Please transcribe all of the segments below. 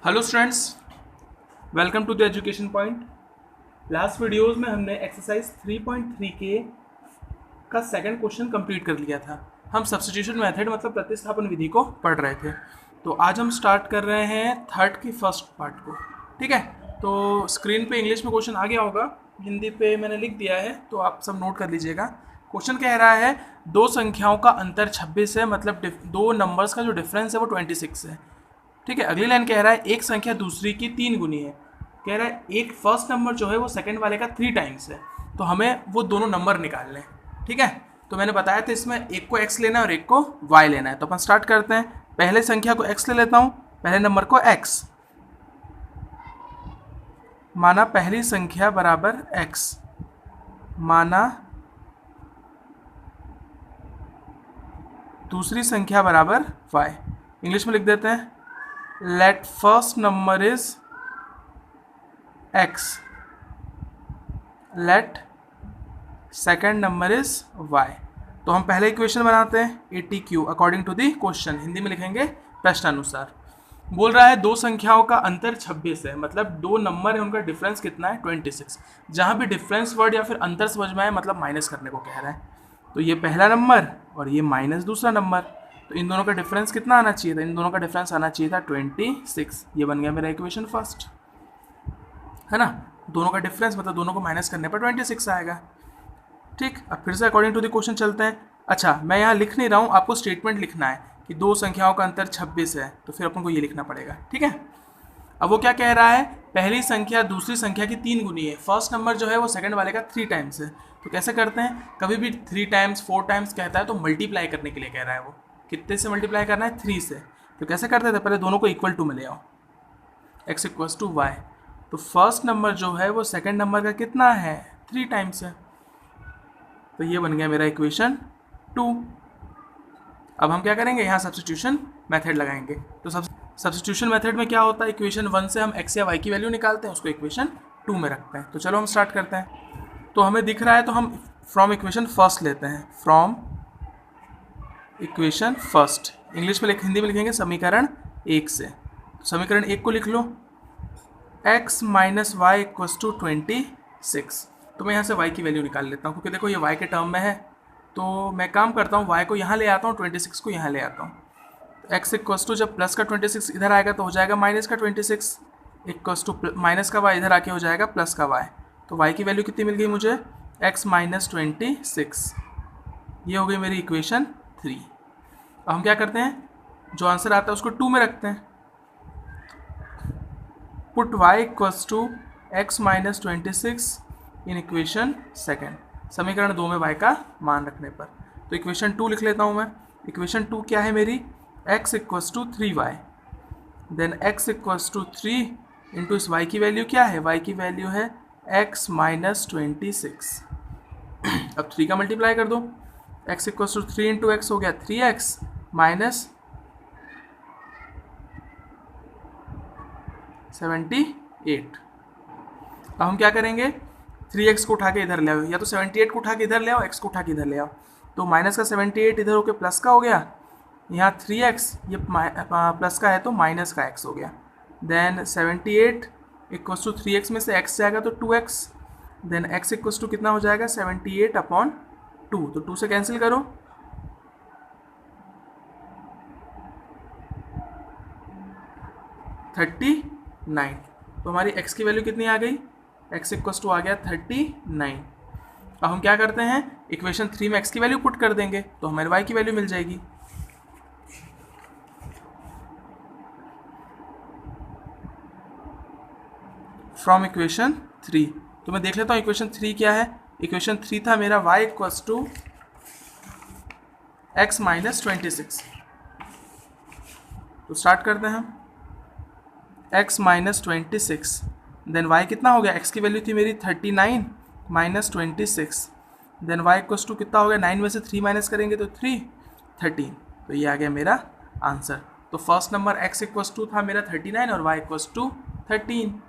Hello students, welcome to the education point. Last videos में हमने exercise 3.3 के का सेकंड क्वेश्चन कंप्लीट कर लिया था। हम सब्स्टिट्यूशन मेथड मतलब प्रतिस्थापन विधि को पढ़ रहे थे। तो आज हम स्टार्ट कर रहे हैं थर्ड की फर्स्ट पार्ट को। ठीक है, तो स्क्रीन पे इंग्लिश में क्वेश्चन आ गया होगा, हिंदी पे मैंने लिख दिया है, तो आप सब नोट कर लीजिएगा। क्वेश्चन कह रहा है दो संख्याओं का अंतर 26 है, मतलब दो नंबर्स का जो डिफरेंस है वो 26 है। ठीक है, अगली लाइन कह रहा है एक संख्या दूसरी की 3 गुनी है। कह रहा है एक फर्स्ट नंबर जो है वो सेकंड वाले का 3 टाइम्स है, तो हमें वो दोनों नंबर निकालने हैं। ठीक है, तो मैंने बताया था इसमें एक को x लेना है और एक को y लेना है। तो अपन स्टार्ट करते हैं। पहले संख्या को x ले लेता हूँ, पहले नंबर को x माना, पहली संख्या बराबर x माना, दूसरी संख्या बराबर y। इंग्लिश में लिख देते हैं let first number is x, let second number is y। तो हम पहले इक्वेशन बनाते हैं ATQ according to the question, Hindi में लिखेंगे प्रश्नानुसार। बोल रहा है दो संख्याओं का अंतर 26 है, मतलब दो नंबर है, उनका डिफरेंस कितना है 26। जहाँ भी डिफरेंस वर्ड या फिर अंतर समझ में आए मतलब माइनस करने को कह रहा है। तो ये पहला नंबर और ये माइनस दूसरा नंबर, तो इन दोनों का डिफरेंस कितना आना चाहिए था? इन दोनों का डिफरेंस आना चाहिए था 26। ये बन गया मेरा इक्वेशन फर्स्ट, है ना। दोनों का डिफरेंस मतलब दोनों को माइनस करने पर 26 आएगा। ठीक, अब फिर से अकॉर्डिंग टू द क्वेश्चन चलते हैं। अच्छा, मैं यहाँ लिख नहीं रहा हूँ, आपको स्टेटमेंट लिखना है कि दो संख्याओं का अंतर 26 है, तो फिर अपन को ये लिखना पड़ेगा। ठीक है, अब वो क्या कह रहा है, पहली संख्या दूसरी संख्या की 3 गुनी है। फर्स्ट नंबर जो है वो सेकंड वाले का 3 टाइम्स है। तो कैसे करते हैं, कभी भी 3 टाइम्स 4 टाइम्स कहता है तो मल्टीप्लाई करने के लिए कह रहा है। वो कितने से मल्टीप्लाई करना है? 3 से। तो कैसे करते थे, पहले दोनों को इक्वल टू में ले आओ, x इक्वल्स टू वाई। तो फर्स्ट नंबर जो है वो सेकंड नंबर का कितना है? 3 टाइम्स है। तो ये बन गया मेरा इक्वेशन 2। अब हम क्या करेंगे, यहाँ सब्स्टिट्यूशन मेथड लगाएंगे। तो सब्स्टिट्यूशन मेथड में क्या होता है, इक्वेशन 1 से हम x या y की वैल्यू निकालते हैं, उसको इक्वेशन 2 में रखते हैं। तो चलो हम स्टार्ट करते हैं। तो हमें दिख रहा है तो हम फ्रॉम इक्वेशन फर्स्ट लेते हैं, फ्रॉम इक्वेशन फर्स्ट। इंग्लिश में लिख, हिंदी में लिखेंगे समीकरण 1 से। समीकरण 1 को लिख लो, x minus y equals to 26। तो मैं यहाँ से y की वैल्यू निकाल लेता हूँ, क्योंकि देखो ये y के टर्म में है। तो मैं काम करता हूँ, y को यहाँ ले आता हूँ, 26 को यहाँ ले आता हूँ। x इक्वल्स टू, जब प्लस का 26 इधर आएगा तो हो जाएगा माइनस का 26, इक्वल्स टू माइनस का y इधर आके हो जाएगा प्लस का y। तो y की वैल्यू कितनी मिल गई मुझे? x minus 26। ये हो गई मेरी इक्वेशन 3। अब हम क्या करते हैं, जो आंसर आता है उसको 2 में रखते हैं। Put y equals to x minus 26 in equation second, समीकरण 2 में y का मान रखने पर। तो इक्वेशन 2 लिख लेता हूँ मैं। इक्वेशन 2 क्या है मेरी? x equals to 3y, then x equals to 3 into इस y की वैल्यू क्या है? y की वैल्यू है x माइनस 26। अब 3 का मल्टीप्लाई कर दो, x equals to 3 into x हो गया 3x माइनस 78। अब हम क्या करेंगे, 3x को उठा के इधर ले आओ, या तो 78 को उठा के इधर ले आओ, x को उठा के इधर ले आओ। तो माइनस का 78 इधर होके प्लस का हो गया, यहाँ 3x ये प्लस का है तो माइनस का x हो गया। देन 78 इक्वल्स टू 3x में से x जाएगा तो 2x, then x equals to कितना हो जाएगा? 78 अपॉन 2। तो 2 से कैंसिल करो, 39। तो हमारी x की वैल्यू कितनी आ गई? x इक्वल्स टू आ गया 39। अब हम क्या करते हैं, इक्वेशन 3 में x की वैल्यू पुट कर देंगे तो हमारे y की वैल्यू मिल जाएगी। फ्रॉम इक्वेशन 3, तो मैं देख लेता हूँ इक्वेशन 3 क्या है। इक्वेशन 3 था मेरा y equals to x minus 26। तो स्टार्ट करते हैं हम, x माइनस 26, देन y कितना हो गया? x की वैल्यू थी मेरी 39 minus 26, then y equals to कितना हो गया? 9 में से 3 माइनस करेंगे तो 3, 13। तो ये आ गया मेरा आंसर। तो first number x equals to था मेरा 39 और y इक्वल्स टू 13।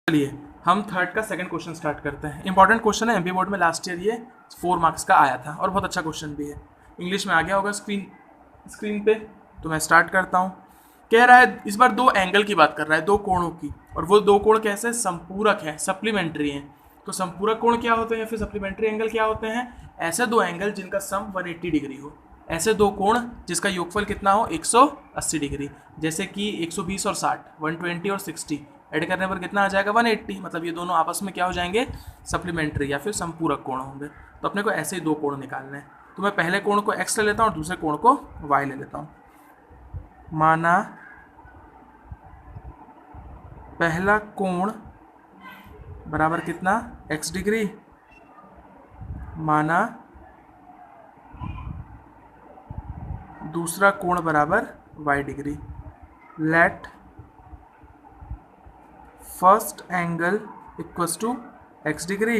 चलिए हम थर्ड का सेकंड क्वेश्चन स्टार्ट करते हैं। इंपॉर्टेंट क्वेश्चन है, एमपी बोर्ड में लास्ट ईयर ये 4 मार्क्स का आया था और बहुत अच्छा क्वेश्चन भी है। इंग्लिश में आ गया होगा स्क्रीन पे, तो मैं स्टार्ट करता हूँ। कह रहा है इस बार 2 एंगल की बात कर रहा है, 2 कोणों की, और वो 2 कोण कैसे संपूरक है, सप्लीमेंट्री हैं। तो संपूरक कोण क्या होते हैं, फिर सप्लीमेंट्री एंगल क्या होते हैं? ऐसे 2 एंगल जिनका सम 180 डिग्री हो, ऐसे 2 कोण जिसका योगफल कितना हो 180 डिग्री। जैसे कि 120 और 60, 120 और 60 ऐड करने पर कितना आ जाएगा 180। मतलब ये दोनों आपस में क्या हो जाएंगे, सप्लीमेंट्री या फिर संपूरक कोण होंगे। तो अपने को ऐसे ही 2 कोण निकालने हैं। तो मैं पहले कोण को x ले लेता हूँ और दूसरे कोण को y ले लेता हूँ। माना पहला कोण बराबर कितना, x डिग्री, माना दूसरा कोण बराबर y degree. Let first angle equals to x degree,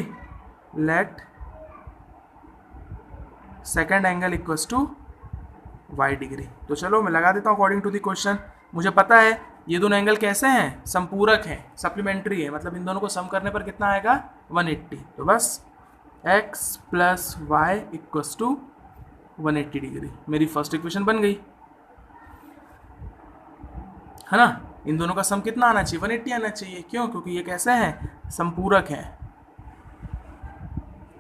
let second angle equals to y degree. तो चलो मैं लगा देता हूँ अकॉर्डिंग टू द क्वेश्चन। मुझे पता है ये दोनों एंगल कैसे हैं, संपूरक हैं, सप्लीमेंट्री है, मतलब इन दोनों को सम करने पर कितना आएगा 180। तो बस x plus y equals to 180 degree, मेरी फर्स्ट इक्वेशन बन गई, है ना। इन दोनों का सम कितना आना चाहिए, 180 आना चाहिए। क्यों? क्योंकि ये कैसे हैं, संपूरक हैं,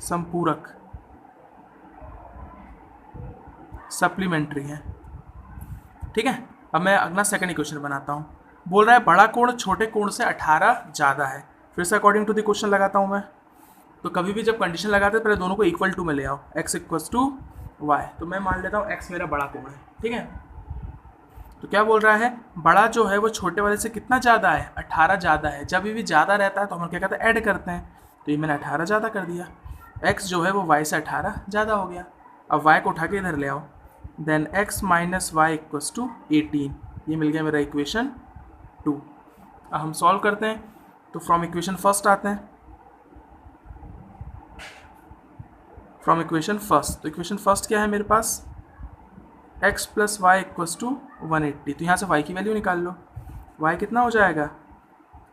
संपूरक, सप्लीमेंट्री है। ठीक है, अब मैं अगला सेकंड इक्वेशन बनाता हूँ। बोल रहा है बड़ा कोण छोटे कोण से 18 ज़्यादा है। फिर से अकॉर्डिंग टू द क्वेश्चन लगाता हूँ मैं। तो कभी भी जब कंडीशन लगाते हैं पहले दोनों को इक्वल टू में ले आओ, x इक्वल्स टू वाई। तो मैं मान लेता हूँ x मेरा बड़ा कोण है, ठीक है। तो क्या बोल रहा है, बड़ा जो है वो छोटे वाले से कितना ज़्यादा है, 18 ज़्यादा है। जब भी ज़्यादा रहता है तो हम क्या कहते हैं, ऐड करते हैं। तो ये मैंने 18 ज़्यादा कर दिया, x जो है वो y से 18 ज़्यादा हो गया। अब y को उठा के इधर ले आओ, then x minus y equals to 18। ये मिल गया मेरा इक्वेशन 2। अब हम सॉल्व करते हैं। तो फ्रॉम इक्वेशन फर्स्ट आते हैं, फ्रॉम इक्वेशन फर्स्ट। तो इक्वेशन फर्स्ट क्या है मेरे पास, x plus y equals to 180। तो यहाँ से y की वैल्यू निकाल लो, y कितना हो जाएगा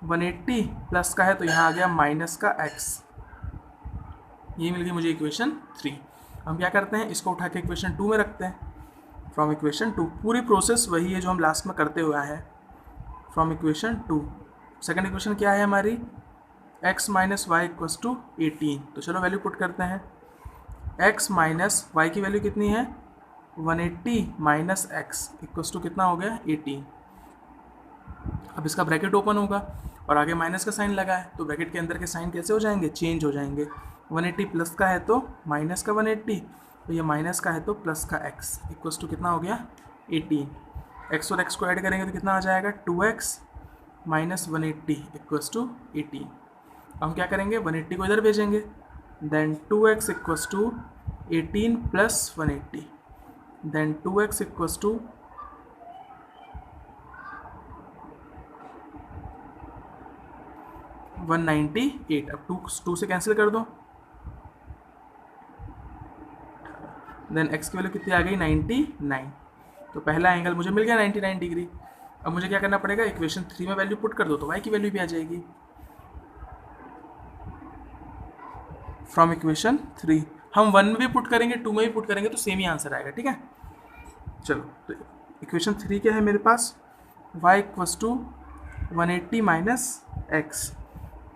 180, प्लस का है तो यहाँ आ गया माइनस का x। ये मिल गई मुझे इक्वेशन 3। हम क्या करते हैं, इसको उठा के इक्वेशन 2 में रखते हैं। फ्रॉम इक्वेशन 2, पूरी प्रोसेस वही है जो हम लास्ट में करते हुए आए हैं। फ्रॉम इक्वेशन 2, सेकंड इक्वेशन क्या है हमारी, x minus y equals to 18। तो चलो वैल्यू पुट करते हैं, x माइनस वाई की वैल्यू कितनी है 180 माइनस x इक्वल्स टू कितना हो गया 18। अब इसका ब्रैकेट ओपन होगा और आगे माइनस का साइन लगा है, तो ब्रैकेट के अंदर के साइन कैसे हो जाएंगे, चेंज हो जाएंगे। 180 प्लस का है तो माइनस का 180, तो ये माइनस का है तो प्लस का x इक्वल्स टू कितना हो गया 18। x और x को ऐड करेंगे तो कितना आ जाएगा 2x माइनस 180 इक्वल्स टू 18। हम क्या करेंगे, 180 को इधर भेजेंगे, then 2x equals to 18 plus 180, then 2x equals to 198। अब 2 से कैंसिल कर दो, देन x की वैल्यू कितनी आ गई 99। तो पहला एंगल मुझे मिल गया 99 डिग्री। अब मुझे क्या करना पड़ेगा, इक्वेशन 3 में वैल्यू पुट कर दो तो y की वैल्यू भी आ जाएगी। फ्रॉम इक्वेशन 3 हम 1 में भी पुट करेंगे, 2 में भी पुट करेंगे तो सेम ही आंसर आएगा, ठीक है। चलो, तो इक्वेशन 3 क्या है मेरे पास, y equals to 180 minus x,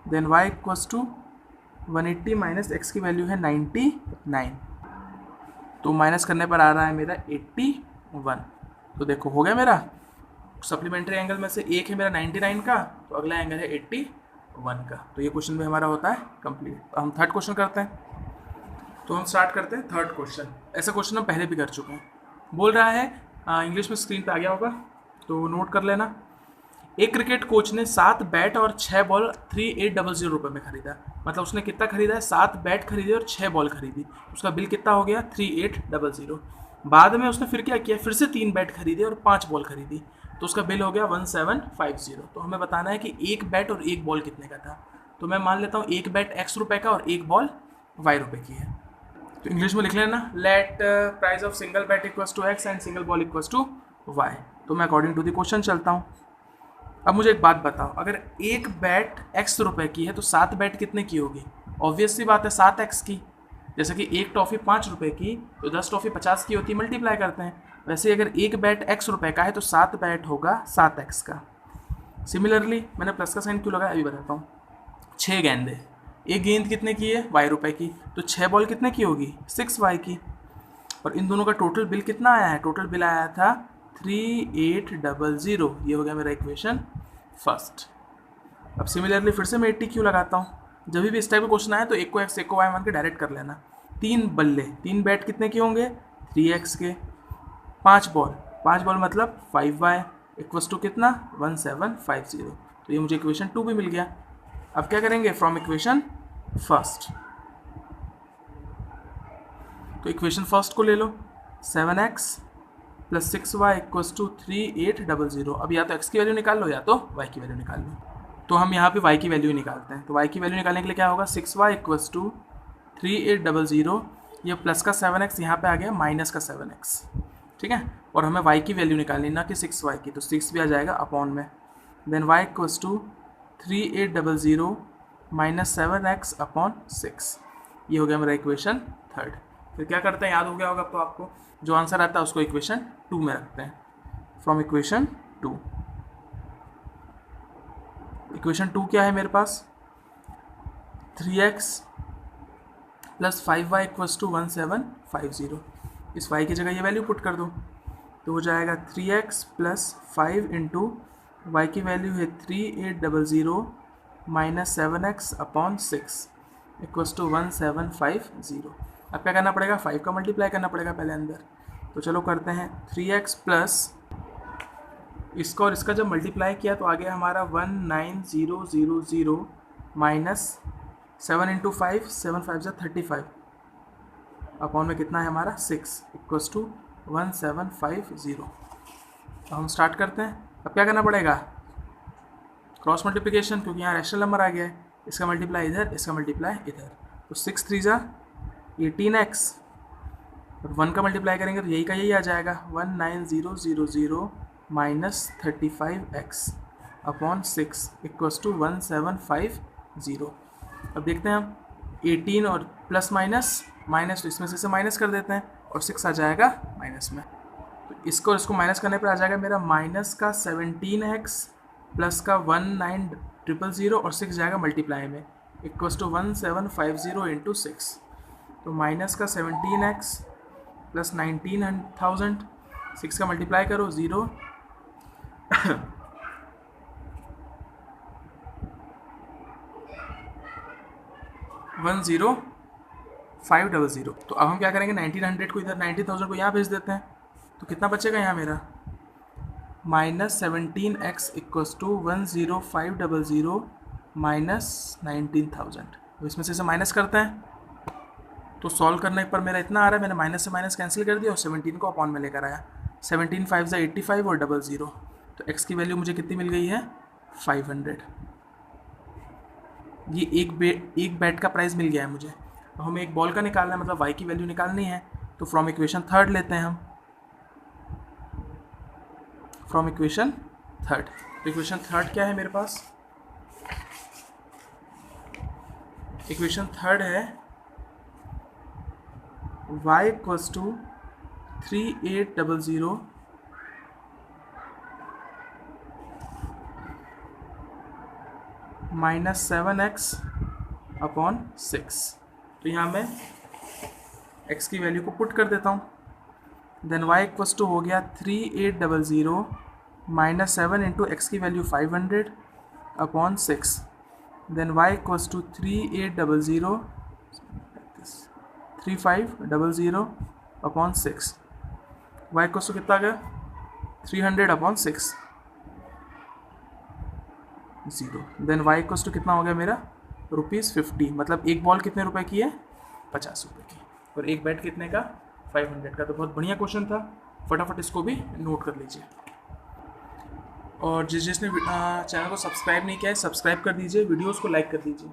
then y equals to 180 minus x की वैल्यू है 99, तो माइनस करने पर आ रहा है मेरा 81। तो देखो हो गया मेरा सप्लीमेंट्री एंगल में से एक है मेरा 99 का, तो अगला एंगल है 81 का। तो ये क्वेश्चन भी हमारा होता है कंप्लीट। तो हम थर्ड क्वेश्चन करते हैं। तो हम स्टार्ट करते हैं थर्ड क्वेश्चन। ऐसा क्वेश्चन हम पहले भी कर चुके हैं। बोल रहा है, इंग्लिश में स्क्रीन पे आ गया होगा तो नोट कर लेना। एक क्रिकेट कोच ने 7 बैट और 6 बॉल 3800 रुपये में खरीदा। मतलब उसने कितना खरीदा है, 7 बैट खरीदे और 6 बॉल खरीदी। उसका बिल कितना हो गया 3800। बाद में उसने फिर क्या किया, फिर से 3 बैट खरीदे और 5 बॉल खरीदी, तो उसका बिल हो गया 1750। तो हमें बताना है कि एक बैट और एक बॉल कितने का था। तो मैं मान लेता हूँ एक बैट x रुपये का और एक बॉल y रुपये की है। तो इंग्लिश में लिख लेना, let price of single bat equals to x and single ball equals to y। तो मैं अकॉर्डिंग टू द क्वेश्चन चलता हूँ। अब मुझे एक बात बताओ, अगर एक बैट x रुपए की है तो 7 बैट कितने की होगी? ऑब्वियस सी बात है 7x की। जैसे कि एक टॉफ़ी 5 रुपए की तो 10 टॉफ़ी 50 की होती है, मल्टीप्लाई करते हैं। वैसे अगर एक बैट x रुपए का है तो 7 बैट होगा 7x का। सिमिलरली मैंने प्लस का साइन क्यों लगाया अभी बताता हूँ। 6 गेंदे, एक गेंद कितने की है? y रुपए की, तो 6 बॉल कितने की होगी? 6y की। और इन दोनों का टोटल बिल कितना आया है? टोटल बिल आया था 3800। ये हो गया मेरा इक्वेशन फर्स्ट। अब सिमिलरली फिर से मैं 80 क्यों लगाता हूँ। जब भी इस टाइप का क्वेश्चन आए तो एक को x एक को y मान के डायरेक्ट कर लेना। 3 बल्ले, 3 बैट कितने के होंगे? 3x के। 5 बॉल मतलब 5y इक्वल्स टू कितना? 1750। तो ये मुझे इक्वेशन 2 भी मिल गया। अब क्या करेंगे? फ्रॉम इक्वेशन फर्स्ट, तो इक्वेशन फर्स्ट को ले लो, 7x plus 6y equals to 3800। अब या तो x की वैल्यू निकाल लो या तो y की वैल्यू निकाल लो। तो हम यहाँ पे y की वैल्यू निकालते हैं। तो y की वैल्यू निकालने के लिए क्या होगा? 6y इक्वल्स टू 3800, ये प्लस का 7x यहाँ पे आ गया माइनस का 7x, ठीक है। और हमें y की वैल्यू निकालनी ना कि 6y की, तो 6 भी आ जाएगा अपॉन में। Then y equals to 3800 minus 7x upon 6। ये हो गया मेरा इक्वेशन थर्ड। फिर क्या करते हैं, याद हो गया होगा अब तो आपको, जो आंसर आता है उसको इक्वेशन 2 में रखते हैं। फ्रॉम इक्वेशन 2, इक्वेशन 2 क्या है मेरे पास? 3x plus 5y equals to 1750। इस y की जगह ये वैल्यू पुट कर दो तो हो जाएगा 3x प्लस 5 इंटू वाई की वैल्यू है 3800 minus 7x upon 6 equals to 1750। अब क्या करना पड़ेगा? 5 का मल्टीप्लाई करना पड़ेगा पहले अंदर। तो चलो करते हैं। 3x प्लस इसका और इसका जब मल्टीप्लाई किया तो आ गया हमारा 19000 माइनस 7 इंटू 5, 7 5 जा 35 अपॉन में कितना है हमारा 6 इक्वल्स टू 1750। तो हम स्टार्ट करते हैं। अब क्या करना पड़ेगा? क्रॉस मल्टीप्लिकेशन, क्योंकि यहाँ रैशनल नंबर आ गया है। इसका मल्टीप्लाई इधर, इसका मल्टीप्लाई इधर, तो 6 3 जा 18x और 1 का मल्टीप्लाई करेंगे तो यही का यही आ जाएगा 19000 minus 35x upon 6 equals to 1750। अब देखते हैं हम 18 और प्लस माइनस माइनस, तो इसमें से माइनस कर देते हैं और 6 आ जाएगा माइनस में। तो इसको और इसको माइनस करने पर आ जाएगा मेरा माइनस का 17x प्लस का 19000 और 6 जाएगा मल्टीप्लाई में इक्वल्स टू 1750 इंटू 6। तो माइनस का 17x प्लस 19000, 6 का मल्टीप्लाई करो 0 10500। तो अब हम क्या करेंगे? 1900 को इधर, 90,000 को यहाँ भेज देते हैं। तो कितना बचेगा यहाँ मेरा? Minus 17x equals to 10500 minus 19,000। तो इसमें से माइनस करते हैं तो सॉल्व करने पर मेरा इतना आ रहा है, मैंने माइनस से माइनस कैंसिल कर दिया और 17 को अपॉन में लेकर आया। 17 5 जा 85 और 00, तो x की वैल्यू मुझे कितनी मिल गई है? 500। ये एक बैट का प्राइस मिल गया है मुझे। तो हमें एक बॉल का निकालना है, मतलब y की वैल्यू निकालनी है। तो फ्रॉम इक्वेशन थर्ड लेते हैं हम। फ्रॉम इक्वेशन थर्ड, तो इक्वेशन थर्ड क्या है मेरे पास? इक्वेशन थर्ड है y equals to 3800 minus 7x upon 6। तो यहाँ मैं x की वैल्यू को पुट कर देता हूँ। देन y इक्वल्स टू हो गया 3800 माइनस 7 इंटू एक्स की value 500 upon 6। Then y equals to 3500 upon 6। y equals to कितना आ गया? 300 upon 6 0। Then y equals to कितना हो गया मेरा? ₹50। मतलब एक बॉल कितने रुपए की है? 50 रुपये की। और एक बैट कितने का? 500 का। तो बहुत बढ़िया क्वेश्चन था, फटाफट इसको भी नोट कर लीजिए। और जिसने चैनल को सब्सक्राइब नहीं किया है सब्सक्राइब कर दीजिए, वीडियोस को लाइक कर दीजिए।